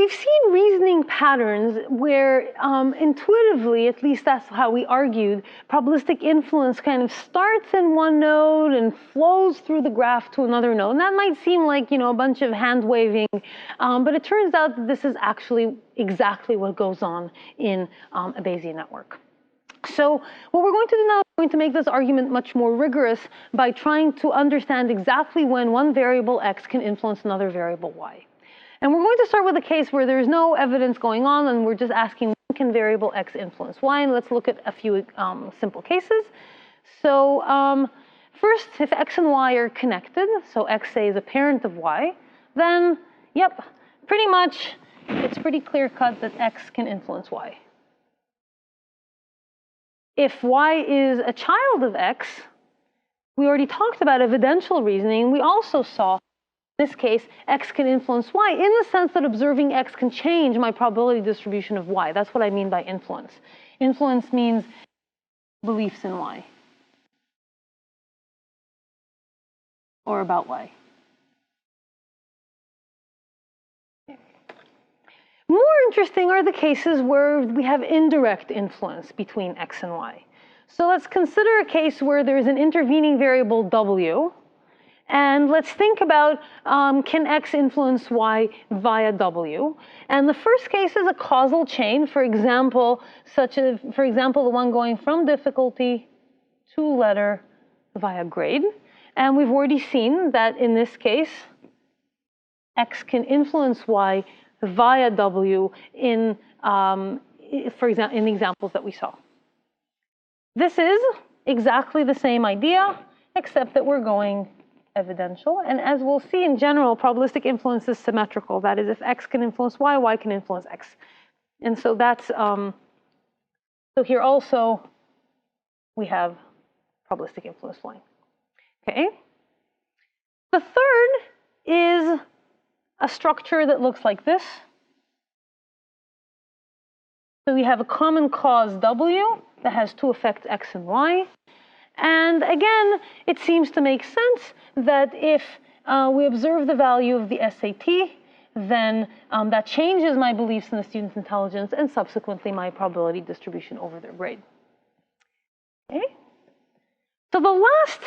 we've seen reasoning patterns where intuitively, at least that's how we argued, probabilistic influence kind of starts in one node and flows through the graph to another node. And that might seem like, you know, a bunch of hand waving, but it turns out that this is actually exactly what goes on in a Bayesian network. So what we're going to do now is going to make this argument much more rigorous by trying to understand exactly when one variable x can influence another variable y. And we're going to start with a case where there's no evidence going on, and we're just asking when can variable x influence y, and let's look at a few simple cases. So first, if x and y are connected, so x, say, is a parent of y, then, yep, pretty much it's pretty clear-cut that x can influence y. If y is a child of x, we already talked about evidential reasoning. We also saw, in this case, x can influence y in the sense that observing x can change my probability distribution of y. That's what I mean by influence. Influence means beliefs in y or about y. More interesting are the cases where we have indirect influence between x and y. So let's consider a case where there's an intervening variable w, and let's think about can x influence y via w. And the first case is a causal chain, for example, the one going from difficulty to letter via grade. And we've already seen that in this case, x can influence y via w in the examples that we saw. This is exactly the same idea, except that we're going evidential. And as we'll see in general, probabilistic influence is symmetrical. That is, if x can influence y, y can influence x. And so that's, so here also we have probabilistic influence y. Okay. The third is a structure that looks like this. So we have a common cause W that has two effects x and y. And again, it seems to make sense that if we observe the value of the SAT, then that changes my beliefs in the student's intelligence and subsequently my probability distribution over their grade. Okay. So the last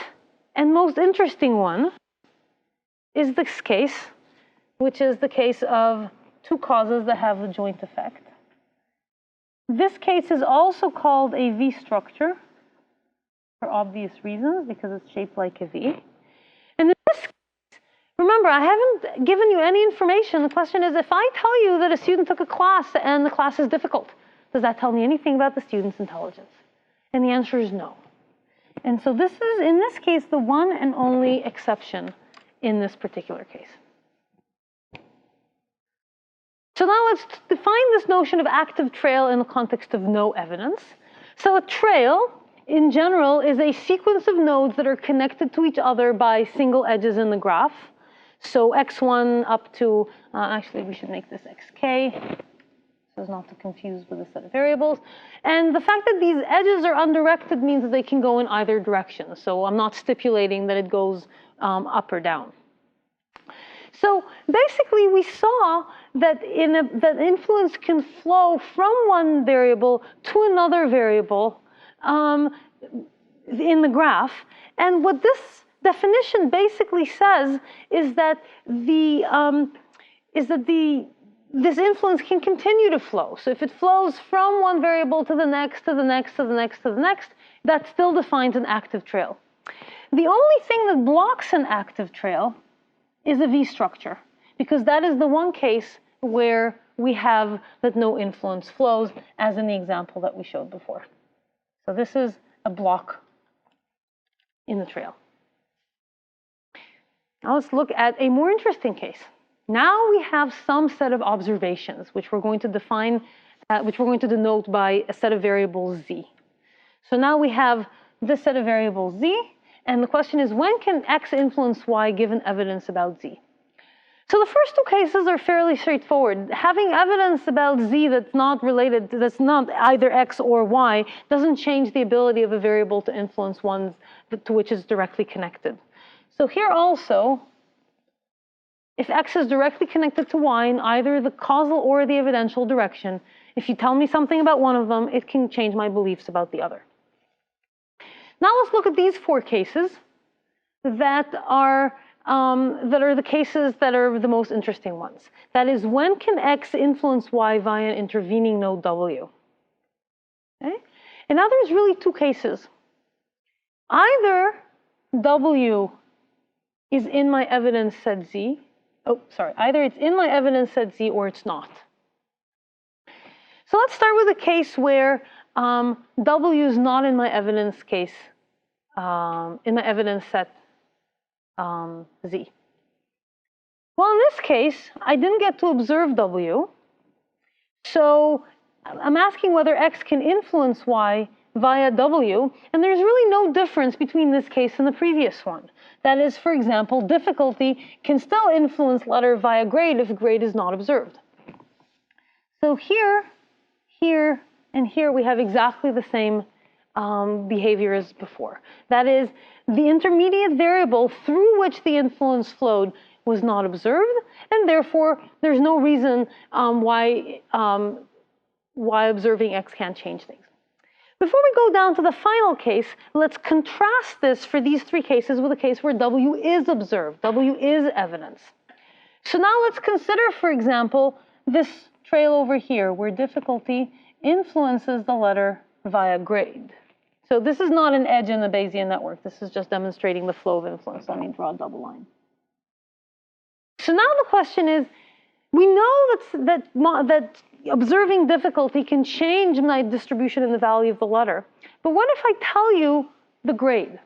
and most interesting one is this case, which is the case of two causes that have a joint effect. This case is also called a V structure for obvious reasons, because it's shaped like a V. And in this case, remember, I haven't given you any information. The question is, if I tell you that a student took a class and the class is difficult, does that tell me anything about the student's intelligence? And the answer is no. And so this is, in this case, the one and only exception in this particular case. So now let's define this notion of active trail in the context of no evidence. So a trail, in general, is a sequence of nodes that are connected to each other by single edges in the graph. So x1 up to, actually we should make this xk, so as not to confuse with a set of variables. And the fact that these edges are undirected means that they can go in either direction. So I'm not stipulating that it goes up or down. So basically, we saw that that influence can flow from one variable to another variable in the graph. And what this definition basically says is that this influence can continue to flow. So if it flows from one variable to the next, to the next, to the next, to the next, that still defines an active trail. The only thing that blocks an active trail is a V structure, because that is the one case where we have that no influence flows, as in the example that we showed before. So this is a block in the trail. Now let's look at a more interesting case. Now we have some set of observations, which we're going to define, which we're going to denote by a set of variables z. So now we have this set of variables z, and the question is, when can x influence y given evidence about z? So the first two cases are fairly straightforward. Having evidence about z that's not related, that's not either x or y, doesn't change the ability of a variable to influence one to which it's directly connected. So here also, If X is directly connected to Y in either the causal or the evidential direction, if you tell me something about one of them, it can change my beliefs about the other. Now let's look at these 4 cases that are the cases that are the most interesting ones. That is, when can X influence Y via an intervening node W? Okay? And now there's really 2 cases. Either W is in my evidence set Z. Either it's in my evidence set Z or it's not. So let's start with a case where W is not in my evidence case, in my evidence set Z. Well, in this case, I didn't get to observe W. So I'm asking whether X can influence Y via W, and there's really no difference between this case and the previous one. That is, for example, difficulty can still influence letter via grade if grade is not observed. So here, here, and here we have exactly the same behavior as before. That is, the intermediate variable through which the influence flowed was not observed, and therefore there's no reason why observing X can't change things. Before we go down to the final case, let's contrast this for these 3 cases with a case where W is observed, W is evidence. So now let's consider, for example, this trail over here where difficulty influences the letter via grade. So this is not an edge in the Bayesian network. This is just demonstrating the flow of influence. Let me draw a double line. So now the question is, we know that observing difficulty can change my distribution in the value of the letter. But what if I tell you the grade?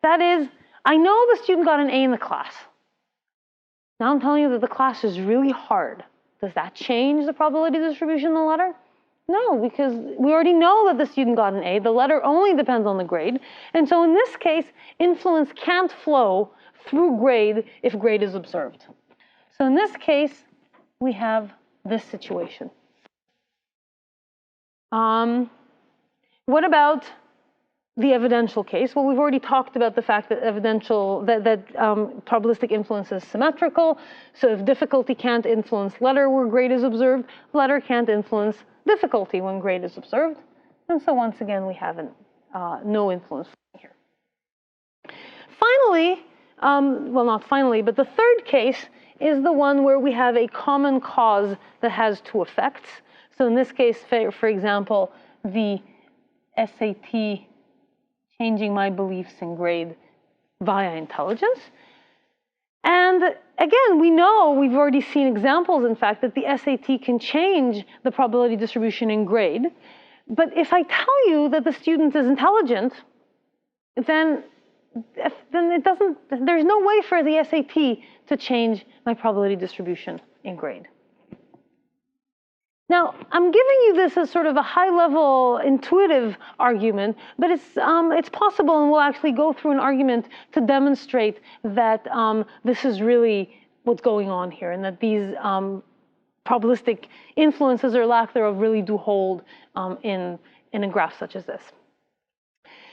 That is, I know the student got an A in the class. Now I'm telling you that the class is really hard. Does that change the probability distribution in the letter? No, because we already know that the student got an A. The letter only depends on the grade. And so in this case, influence can't flow through grade if grade is observed. So in this case, we have this situation. What about the evidential case? Well, we've already talked about the fact that probabilistic influence is symmetrical. So if difficulty can't influence letter where grade is observed, letter can't influence difficulty when grade is observed. And so once again, we have no influence here. Finally, well, not finally, but the third case is the one where we have a common cause that has 2 effects. So in this case, for example, the SAT changing my beliefs in grade via intelligence. And again, we know, we've already seen examples, in fact, that the SAT can change the probability distribution in grade. But if I tell you that the student is intelligent, then there's no way for the SAT to change my probability distribution in grade. Now, I'm giving you this as sort of a high-level intuitive argument, but it's possible, and we'll actually go through an argument to demonstrate that this is really what's going on here, and that these probabilistic influences or lack thereof really do hold in a graph such as this.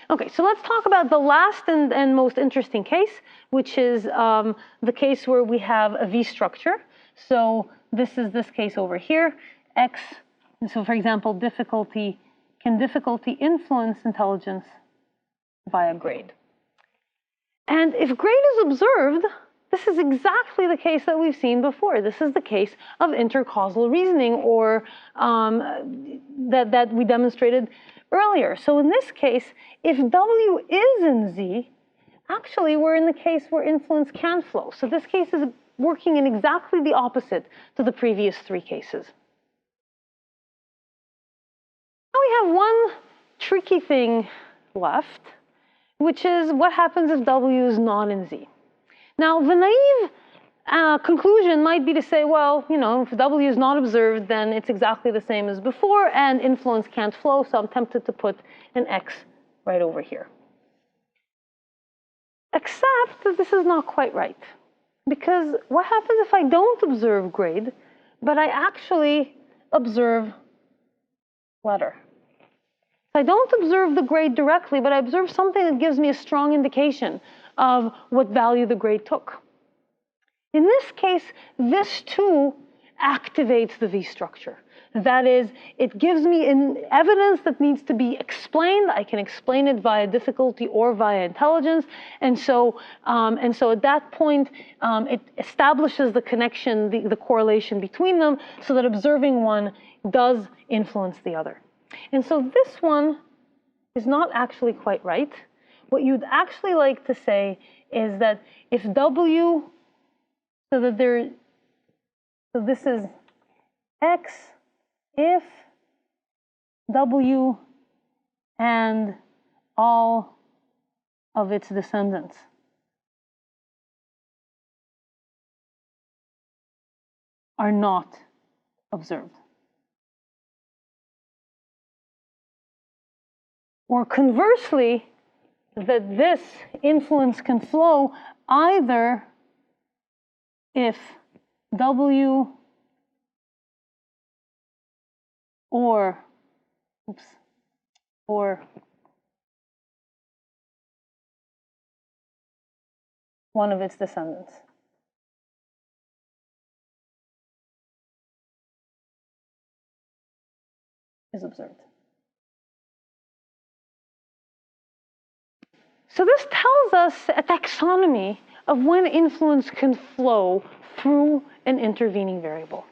Okay, so let's talk about the last and most interesting case, which is the case where we have a V structure. So this is this case over here. X, so for example, can difficulty influence intelligence via grade? And if grade is observed, this is exactly the case that we've seen before. This is the case of intercausal reasoning, or that we demonstrated earlier. So in this case, if W is in Z, actually we're in the case where influence can flow. So this case is working in exactly the opposite to the previous 3 cases. Now we have one tricky thing left, which is what happens if W is not in Z. Now, the naive conclusion might be to say, well, you know, if W is not observed, then it's exactly the same as before, and influence can't flow, so I'm tempted to put an X right over here. Except that this is not quite right, because what happens if I don't observe grade, but I actually observe letter? I don't observe the grade directly, but I observe something that gives me a strong indication of what value the grade took. In this case, this too activates the V structure. That is, it gives me evidence that needs to be explained. I can explain it via difficulty or via intelligence. And so at that point, it establishes the connection, the correlation between them, so that observing one does influence the other. And so this one is not actually quite right. What you'd actually like to say is that if W, so this is X, if W and all of its descendants are not observed. Or conversely, that this influence can flow either if W or one of its descendants is observed. So this tells us a taxonomy of when influence can flow through an intervening variable.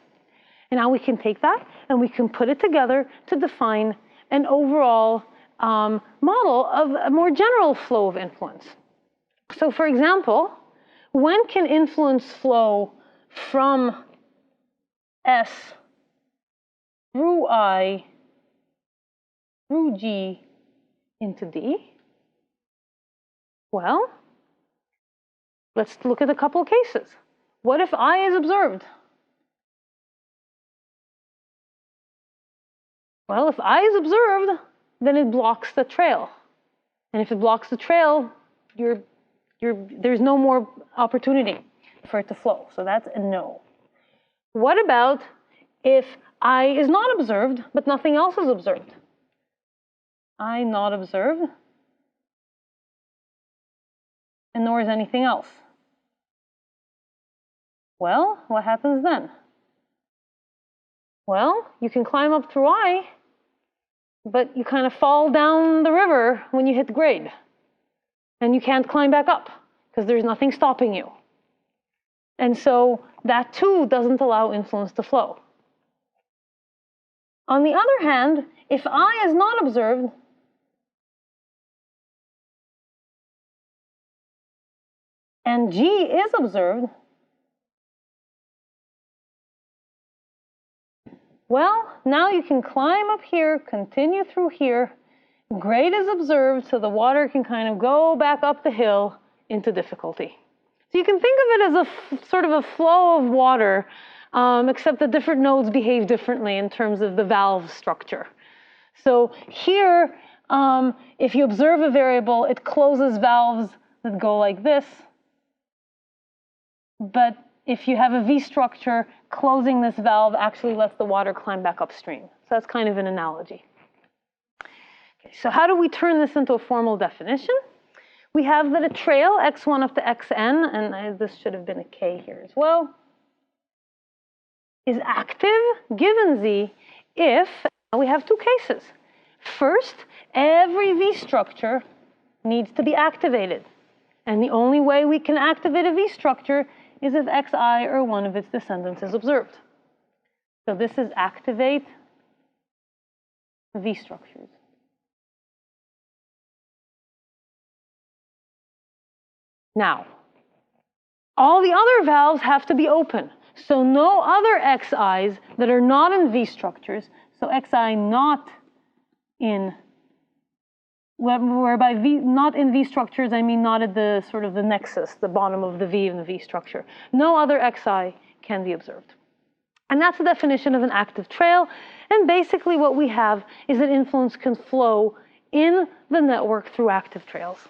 And now we can take that and we can put it together to define an overall model of a more general flow of influence. So for example, when can influence flow from S through I through G into D? Well, let's look at a couple of cases. What if I is observed? Well, if I is observed, then it blocks the trail. And if it blocks the trail, there's no more opportunity for it to flow. So that's a no. What about if I is not observed, but nothing else is observed? I not observed, and nor is anything else. Well, what happens then? Well, you can climb up through I, but you kind of fall down the river when you hit the grade. And you can't climb back up because there's nothing stopping you. And so that too doesn't allow influence to flow. On the other hand, if I is not observed, and G is observed, well, now you can climb up here, continue through here, grade is observed, so the water can kind of go back up the hill into difficulty. So you can think of it as a sort of a flow of water, except that different nodes behave differently in terms of the valve structure. So here, if you observe a variable, it closes valves that go like this. But if you have a V structure, closing this valve actually lets the water climb back upstream. So that's kind of an analogy. Okay, so how do we turn this into a formal definition? We have that a trail, x1 up to xn, and this should have been a k here as well, is active given z if we have two cases. First, every V structure needs to be activated. And the only way we can activate a V structure is if xi or one of its descendants is observed. So this is activate V structures. Now, all the other valves have to be open. So no other xi's that are not in V structures, so xi not in, whereby V, not in V structures, I mean not at the sort of the nexus, the bottom of the V in the V structure. No other xi can be observed. And that's the definition of an active trail. And basically what we have is that influence can flow in the network through active trails.